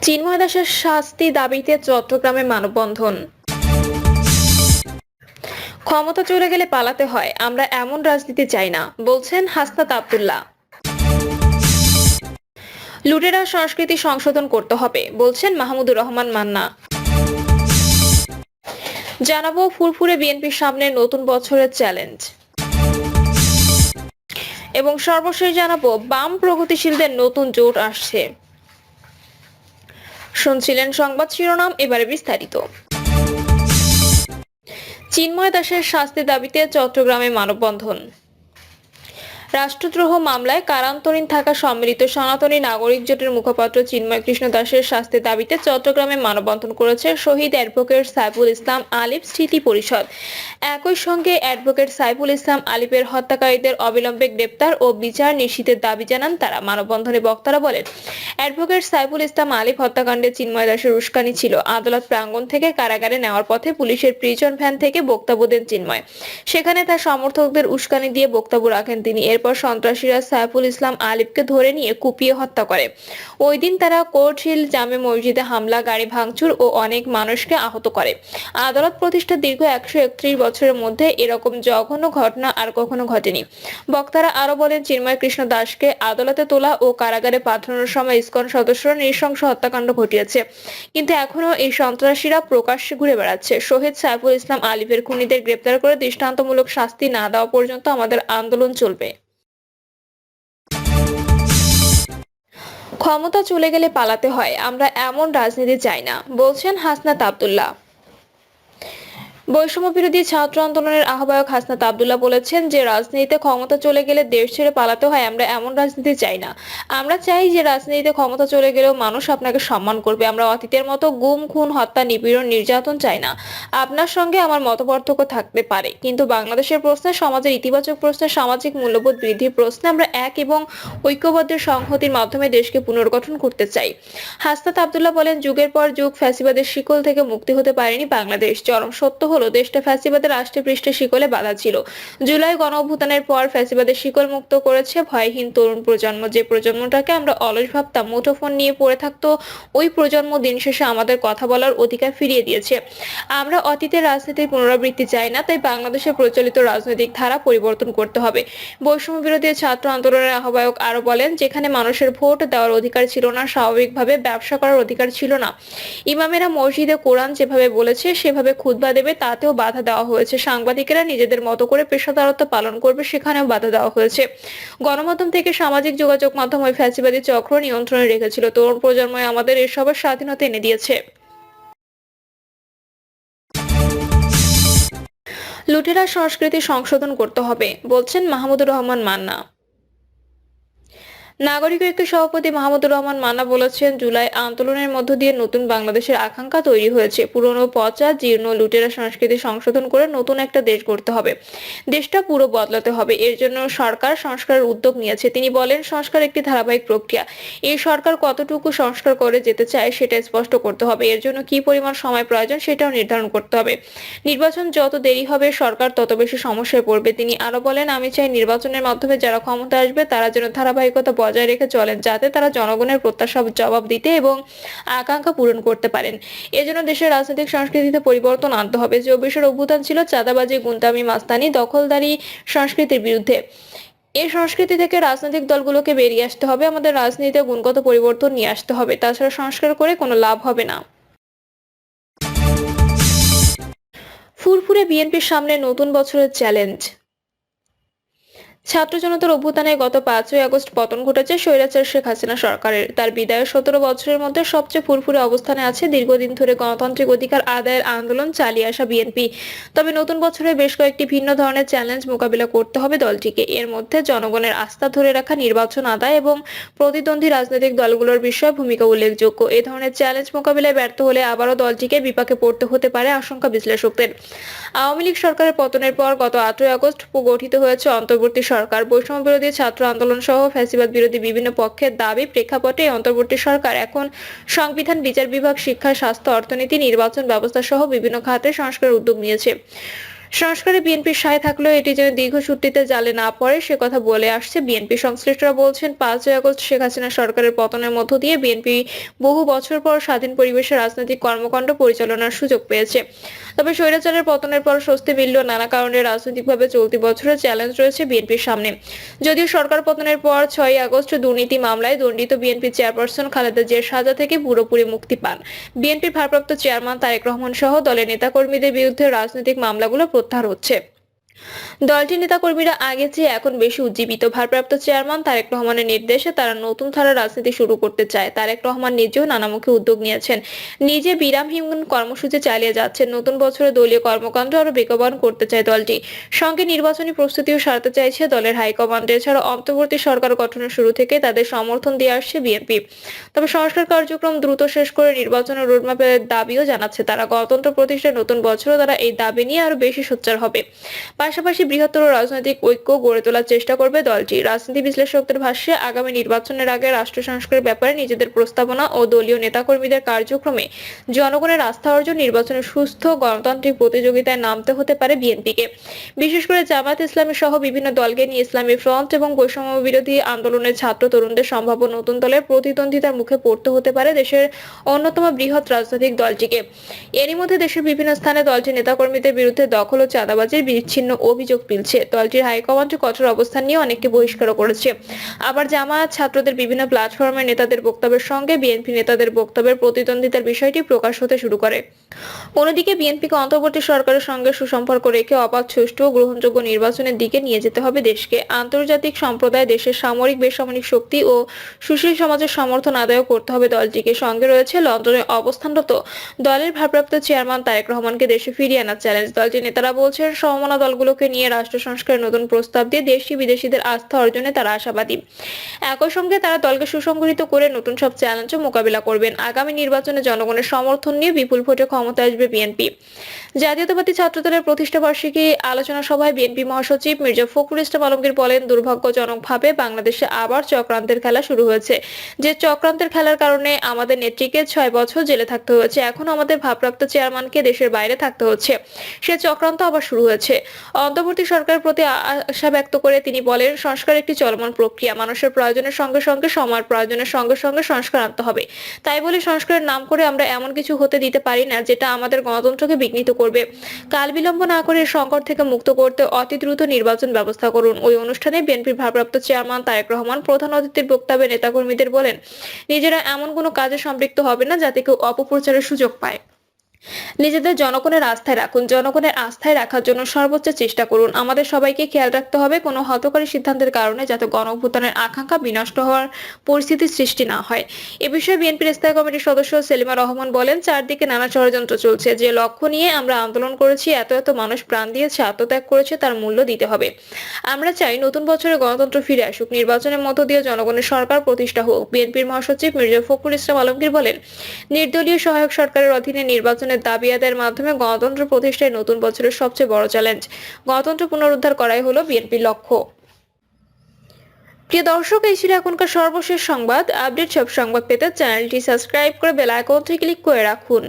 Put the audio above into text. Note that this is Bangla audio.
চিন্ময় দাসের শাস্তি দাবিতে চট্টগ্রামে মানববন্ধন। ক্ষমতা চলে গেলে পালাতে হয়, আমরা এমন রাজনীতি চাই না, বলছেন হাসনাত আব্দুল্লাহ। লুটেরা সংস্কৃতি সংশোধন করতে হবে, বলছেন মাহমুদুর রহমান মান্না। জানাবো ফুরফুরে বিএনপির সামনে নতুন বছরের চ্যালেঞ্জ। এবং সর্বশেষ জানাবো বাম প্রগতিশীলদের নতুন জোট আসছে। শুনছিলেন সংবাদ শিরোনাম, এবারে বিস্তারিত। চিন্ময় দাসের শাস্তি দাবিতে চট্টগ্রামে মানববন্ধন। রাষ্ট্রদ্রোহ মামলায় কারান্তরীণ থাকা সম্মিলিত সনাতনী নাগরিক জোটের মুখপাত্র চিন্ময় কৃষ্ণ দাসের শাস্তির দাবিতে চট্টগ্রামে মানববন্ধন করেছে শহীদ অ্যাডভোকেট সাইফুল ইসলাম আলিফ স্মৃতি পরিষদ। একই সঙ্গে অ্যাডভোকেট সাইফুল ইসলাম আলিফের হত্যাকারীদের অবিলম্বে গ্রেপ্তার ও বিচার নিশ্চিতের দাবি জানান তারা। মানববন্ধনে বক্তারা বলেন, অ্যাডভোকেট সাইফুল ইসলাম আলিফ হত্যাকাণ্ডে চিন্ময় দাসের উস্কানি ছিল। আদালত প্রাঙ্গণ থেকে কারাগারে নেওয়ার পথে পুলিশের প্রিজন ভ্যান থেকে বক্তব্য দেন চিন্ময়। সেখানে তার সমর্থকদের উস্কানি দিয়ে বক্তব্য রাখেন তিনি। এরপর সন্ত্রাসীরা সাইফুল ইসলাম আলিফকে ধরে নিয়ে কুপিয়ে হত্যা করে। ওই দিন তারা কোর্ট হিল জামে মসজিদে হামলা, গাড়ি ভাঙচুর ও অনেক মানুষকে আহত করে। আদালত প্রতিষ্ঠা দীর্ঘ 131 বছরের মধ্যে এরকম জঘন্য ঘটনা আর কখনো ঘটেনি। বক্তারা আরো বলেন, চিন্ময় কৃষ্ণ দাসকে আদালতে তোলা ও কারাগারে পাঠানোর সময় ইসকন সদস্যরা নৃশংস হত্যাকাণ্ড ঘটিয়েছে, কিন্তু এখনো এই সন্ত্রাসীরা প্রকাশ্যে ঘুরে বেড়াচ্ছে। শহীদ সাইফুল ইসলাম আলিফের খুনিদের গ্রেপ্তার করে দৃষ্টান্তমূলক শাস্তি না দেওয়া পর্যন্ত আমাদের আন্দোলন চলবে। ক্ষমতা চলে গেলে পালাতে হয়, আমরা এমন রাজনীতি চাই না, বলছেন হাসনাত আব্দুল্লাহ। বৈষম্য বিরোধী ছাত্র আন্দোলনের আহ্বায়ক হাসনাত আব্দুল্লাহ বলেছেন যে রাজনীতিতে ক্ষমতা চলে গেলে দেশ ছেড়ে পালাতে হয়, আমরা এমন রাজনীতি চাই না। আমরা চাই যে রাজনীতিতে ক্ষমতা চলে গেলেও মানুষ আপনাকে সম্মান করবে। আমরা অতীতের মতো গুম, খুন, হত্যা, নিপীড়ন, নির্যাতন চাই না। আপনার সঙ্গে আমার মতপার্থক্য থাকতে পারে, কিন্তু বাংলাদেশের প্রশ্নে, সমাজের ইতিবাচক প্রশ্নে, সামাজিক মূল্যবোধ বৃদ্ধির প্রশ্নে আমরা এক এবং ঐক্যবদ্ধ সংহতির মাধ্যমে দেশকে পুনর্গঠন করতে চাই। হাসনাত আব্দুল্লাহ বলেন, যুগের পর যুগ ফ্যাসিবাদের শিকল থেকে মুক্তি হতে পারেনি বাংলাদেশ। চরম সত্য হলো, দেশটা ফ্যাসিবাদের আষ্টে পৃষ্ঠে শিকলে বাঁধা ছিল। জুলাই গণঅভ্যুত্থানের পর ফ্যাসিবাদের শিকল মুক্ত করেছে ভয়হীন তরুণ প্রজন্ম। যে প্রজন্মটাকে আমরা অলস ভাবতাম, মুঠোফোন নিয়ে পড়ে থাকতো, ওই প্রজন্ম দিন শেষে আমাদের কথা বলার অধিকার ফিরিয়ে দিয়েছে। আমরা অতীতের রাজনীতির পুনরাবৃত্তি চাই না, তাই বাংলাদেশে প্রচলিত রাজনৈতিক ধারা পরিবর্তন করতে হবে। বৈষম্য বিরোধী ছাত্র আন্দোলনের আহ্বায়ক আরো বলেন, যেখানে মানুষের ভোট দেওয়ার অধিকার ছিল না, স্বাভাবিকভাবে ব্যবসা করার অধিকার ছিল না, ইমামেরা মসজিদে কোরআন যেভাবে বলেছে সেভাবে খুতবা দেবে, তাতেও বাধা দেওয়া হয়েছে। সাংবাদিকেরা নিজেদের মতো করে পেশাদারত্ব পালন করবে, সেখানেও বাধা দেওয়া হয়েছে। গণমাধ্যম থেকে সামাজিক যোগাযোগ মাধ্যম ওই ফ্যাসিবাদী চক্র নিয়ন্ত্রণে রেখেছিল। তরুণ প্রজন্মই আমাদের এসবের স্বাধীনতা এনে দিয়েছে। লুটেরা সংস্কৃতি সংশোধন করতে হবে, বলছেন মাহমুদুর রহমান মান্না। নাগরিক ঐক্য সভাপতি মাহমুদুর রহমান মান্না বলেছেন, জুলাই আন্দোলনের মধ্য দিয়ে নতুন বাংলাদেশের আকাঙ্ক্ষা তৈরি হয়েছে। পুরনো, পচা, জীর্ণ, লুটেরা সংস্কৃতি সংশোধন করে নতুন একটা দেশ গড়তে হবে। দেশটা পুরো বদলাতে হবে। এর জন্য সরকার সংস্কারের উদ্যোগ নিয়েছে। তিনি বলেন, সংস্কার একটি ধারাবাহিক প্রক্রিয়া। এই সরকার কতটুকু সংস্কার করে যেতে চায় সেটা স্পষ্ট করতে হবে। এর জন্য কি পরিমাণ সময় প্রয়োজন সেটাও নির্ধারণ করতে হবে। নির্বাচন যত দেরি হবে সরকার তত বেশি সমস্যায় পড়বে। তিনি আরো বলেন, আমি চাই নির্বাচনের মাধ্যমে যারা ক্ষমতা আসবে তারা যেন ধারাবাহিকতা বজায় রেখে চলেন, যাতে তারা জনগণের প্রত্যাশার জবাব দিতে এবং আকাঙ্ক্ষা পূরণ করতে পারেন। এজন্য দেশের রাজনৈতিক সংস্কৃতিতে পরিবর্তন আনতে হবে। 24-এর অভ্যুত্থান ছিল চাঁদাবাজি, গুন্ডামি, মাস্তানি, দখলদারি সংস্কৃতির বিরুদ্ধে। এই সংস্কৃতি থেকে রাজনৈতিক দলগুলোকে বেরিয়ে আসতে হবে। আমাদের রাজনীতিতে গুণগত পরিবর্তন নিয়ে আসতে হবে, তাছাড়া সংস্কার করে কোনো লাভ হবে না। ফুরফুরে বিএনপির সামনে নতুন বছরের চ্যালেঞ্জ। ছাত্র জনতার অভ্যুত্থানে গত 5ই আগস্ট পতন ঘটেছে স্বৈরাচার শেখ হাসিনা সরকারের। তার বিদায়ের 17 বছরের মধ্যে সবচেয়ে ফুরফুরে অবস্থানে আছে দীর্ঘদিন ধরে গণতান্ত্রিক অধিকার আদায়ের আন্দোলন চালিয়ে আসা বিএনপি। তবে নতুন বছরে বেশ কয়েকটি ভিন্ন ধরনের চ্যালেঞ্জ মোকাবিলা করতে হবে দলটিকে। এর মধ্যে জনগণের আস্থা ধরে রাখা, নির্বাচন আদায় এবং প্রতিদ্বন্দ্বী রাজনৈতিক দলগুলোর বিষয়ে ভূমিকা উল্লেখযোগ্য। এ ধরনের চ্যালেঞ্জ মোকাবিলায় ব্যর্থ হলে আবারও দলটিকে বিপাকে পড়তে হতে পারে আশঙ্কা বিশ্লেষকদের। আওয়ামী লীগ সরকারের পতনের পর গত 8ই আগস্ট গঠিত হয়েছে অন্তর্বর্তী সরকার। বৈষম্য বিরোধী ছাত্র আন্দোলন সহ ফ্যাসিবাদ বিরোধী বিভিন্ন পক্ষের দাবি প্রেক্ষাপটে অন্তর্বর্তী সরকার এখন সংবিধান, বিচার বিভাগ, শিক্ষা, স্বাস্থ্য, অর্থনীতি, নির্বাচন ব্যবস্থা সহ বিভিন্ন খাতে সংস্কারের উদ্যোগ নিয়েছে। সংস্কারে বিএনপির সায় থাকলেও এটি যেন দীর্ঘসূত্রিতে জালে না পড়ে সে কথা বলে আসছে বিএনপি সংশ্লিষ্টরা বলছেন 5ই আগস্ট শেখ হাসিনা সরকারের পতনের মধ্য দিয়ে বিএনপি বহু বছর পর স্বাধীন পরিবেশে রাজনৈতিক কর্মকাণ্ড পরিচালনার সুযোগ পেয়েছে। তবে স্বৈরাচারের পতনের পর স্বস্তি মিললেও নানা কারণে রাজনৈতিকভাবে চলতি বছরের চ্যালেঞ্জ রয়েছে বিএনপির সামনে। যদিও সরকার পতনের পর 6ই আগস্ট দুর্নীতি মামলায় দণ্ডিত বিএনপি চেয়ারপারসন খালেদা জিয়ার সাজা থেকে পুরোপুরি মুক্তি পান বিএনপির ভারপ্রাপ্ত চেয়ারম্যান তারেক রহমান সহ দলের নেতাকর্মীদের বিরুদ্ধে রাজনৈতিক মামলাগুলো প্রত্যাহার হচ্ছে। দলটির নেতাকর্মীরা আগের চেয়ে এখন বেশি উজ্জীবিত। ভারপ্রাপ্ত চেয়ারম্যান তারেক রহমানের নির্দেশে তারা নতুন ধারার রাজনীতি শুরু করতে চায়। তারেক রহমান নিজেও নানামুখী উদ্যোগ নিয়েছেন, নিজে বিরামহীন কর্মসূচি চালিয়ে যাচ্ছেন। নতুন বছরে দলীয় কর্মকাণ্ড আরো বেগবান করতে চায় দলটি, সঙ্গে নির্বাচনী প্রস্তুতিও সারতে চাইছে দলের হাইকমান্ড। এছাড়া অন্তর্বর্তী সরকার গঠনের শুরু থেকে তাদের সমর্থন দিয়ে আসছে বিএনপি। তবে সংস্কার কার্যক্রম দ্রুত শেষ করে নির্বাচনের রোডম্যাপের দাবিও জানাচ্ছে তারা। গণতন্ত্র প্রতিষ্ঠার নতুন বছরও তারা এই দাবি নিয়ে আরো বেশি সোচ্চার হবে। পাশাপাশি বৃহত্তর রাজনৈতিক ঐক্য গড়ে তোলার চেষ্টা করবে দলটি। রাজনীতি বিশ্লেষকদের ভাষ্যে আগামী নির্বাচনের আগে রাষ্ট্র সংস্কারের ব্যাপারে নিজেদের প্রস্তাবনা ও দলীয় নেতাকর্মীদের কার্যক্রমে জনগণের আস্থা অর্জন, নির্বাচনে সুস্থ গণতান্ত্রিক প্রতিযোগিতায় নামতে হতে পারে বিএনপিকে। বিশেষ করে জামায়াত ইসলামী সহ বিভিন্ন দলকে নিয়ে ইসলামী ফ্রন্ট এবং বৈষম্য বিরোধী আন্দোলনের ছাত্র তরুণদের সম্ভাব্য নতুন দলের প্রতিদ্বন্দ্বিতার মুখে পড়তে হতে পারে দেশের অন্যতম বৃহৎ রাজনৈতিক দলটিকে। এরই মধ্যে দেশের বিভিন্ন স্থানে দলটির নেতাকর্মীদের বিরুদ্ধে দখল ও চাঁদাবাজির বিচ্ছিন্ন অভিযোগ মিলছে। দলটির হাইকমান্ড কঠোর অবস্থান নিয়ে অনেককে বহিষ্কারও করেছে। আবার জামায়াত ছাত্রদের বিভিন্ন প্ল্যাটফর্মের নেতাদের বক্তব্যের সঙ্গে বিএনপি নেতাদের বক্তব্যের প্রতিদ্বন্দ্বিতার বিষয়টি প্রকাশ হতে শুরু করে। অন্যদিকে বিএনপিকে অন্তর্বর্তী সরকারের সঙ্গে সুসম্পর্ক রেখে অবাধ, সুষ্ঠু ও গ্রহণযোগ্য নির্বাচনের দিকে নিয়ে যেতে হবে দেশকে। আন্তর্জাতিক সম্প্রদায় দেশের সামরিক বেসামরিক শক্তি ও সুশীল সমাজের সমর্থন আদায় করতে হবে দলটিকে। সঙ্গে রয়েছে লন্ডনে অবস্থানরত দলের ভারপ্রাপ্ত চেয়ারম্যান তারেক রহমানকে দেশে ফিরিয়ে আনার চ্যালেঞ্জ। দলটির নেতারা বলছেন সমমনা দলগুলোকে নিয়ে রাষ্ট্র সংস্কারের নতুন প্রস্তাব দিয়ে দেশি বিদেশিদের আস্থা অর্জনে তারা আশাবাদী। একই সঙ্গে তারা দলকে সুসংগঠিত করে নতুন সব চ্যালেঞ্জও মোকাবিলা করবেন। আগামী নির্বাচনে জনগণের সমর্থন নিয়ে বিপুল ভোটে ক্ষমতায় আসবে বিএনপি। জাতীয়তাবাদী ছাত্রদলের প্রতিষ্ঠাবার্ষিকী আলোচনা সভায় বিএনপি মহাসচিব মির্জা ফখরুল ইসলাম আলমগীর বলেন, দুর্ভাগ্যজনকভাবে বাংলাদেশে আবার চক্রান্তের খেলা শুরু হয়েছে। যে চক্রান্তের খেলার কারণে আমাদের নেত্রীকে 6 বছর জেলে থাকতে হয়েছে, এখন আমাদের ভারপ্রাপ্ত চেয়ারম্যানকে দেশের বাইরে থাকতে হচ্ছে। সে চক্রান্ত আবার শুরু হয়েছে। অন্তর্বর্তী সরকারের প্রতি আশা ব্যক্ত করে তিনি বলেন, সংস্কার একটি চলমান প্রক্রিয়া। মানুষের প্রয়োজনের সঙ্গে সঙ্গে সময়ের প্রয়োজনের সঙ্গে সঙ্গে সংস্কার আনতে হবে। তাই বলে সংস্কারের নাম করে আমরা এমন কিছু হতে দিতে পারি না যেটা আমাদের গণতন্ত্রকে বিঘ্নিত করবে। কাল বিলম্ব না করে সংকট থেকে মুক্ত করতে অতি দ্রুত নির্বাচন ব্যবস্থা করুন। ওই অনুষ্ঠানে বিএনপির ভারপ্রাপ্ত চেয়ারম্যান তারেক রহমান প্রধান অতিথির বক্তব্যে নেতাকর্মীদের বলেন, নিজেরা এমন কোনো কাজে সম্পৃক্ত হবে না যাতে কেউ অপপ্রচারের সুযোগ পায়। নিজেদের জনগণের আস্থায় রাখুন। জনগণের আস্থায় রাখার জন্য সর্বোচ্চ চেষ্টা করুন। আমাদের সবাইকে খেয়াল রাখতে হবে কোনো হতকারী সিদ্ধান্তের কারণে যাতে গণঅভ্যুত্থানের আকাঙ্ক্ষা বিনষ্ট হওয়ার পরিস্থিতির সৃষ্টি না হয়। এ বিষয়ে বিএনপির স্থায়ী কমিটির সদস্য সেলিমা রহমান বলেন, চারদিকে নানা ষড়যন্ত্র চলছে। যে লক্ষ্য নিয়ে আমরা আন্দোলন করেছি, এত মানুষ প্রাণ দিয়েছে, আত্মত্যাগ করেছে, তার মূল্য দিতে হবে। আমরা চাই নতুন বছরে গণতন্ত্র ফিরে আসুক, নির্বাচনের মধ্য দিয়ে জনগণের সরকার প্রতিষ্ঠা হোক। বিএনপির মহাসচিব মির্জা ফখরুল ইসলাম আলমগীর বলেন, নির্দলীয় সহায়ক সরকারের অধীনে নির্বাচনের দাবি আদায়ের মাধ্যমে গণতন্ত্র প্রতিষ্ঠায় নতুন বছরের সবচেয়ে বড় চ্যালেঞ্জ। গণতন্ত্র পুনরুদ্ধার করাই হলো বিএনপির লক্ষ্য। প্রিয় দর্শক, এই ছিল এখনকার সর্বশেষ সংবাদ। আপডেট সব সংবাদ পেতে চ্যানেলটি সাবস্ক্রাইব করে বেল আইকনটি ক্লিক করে রাখুন।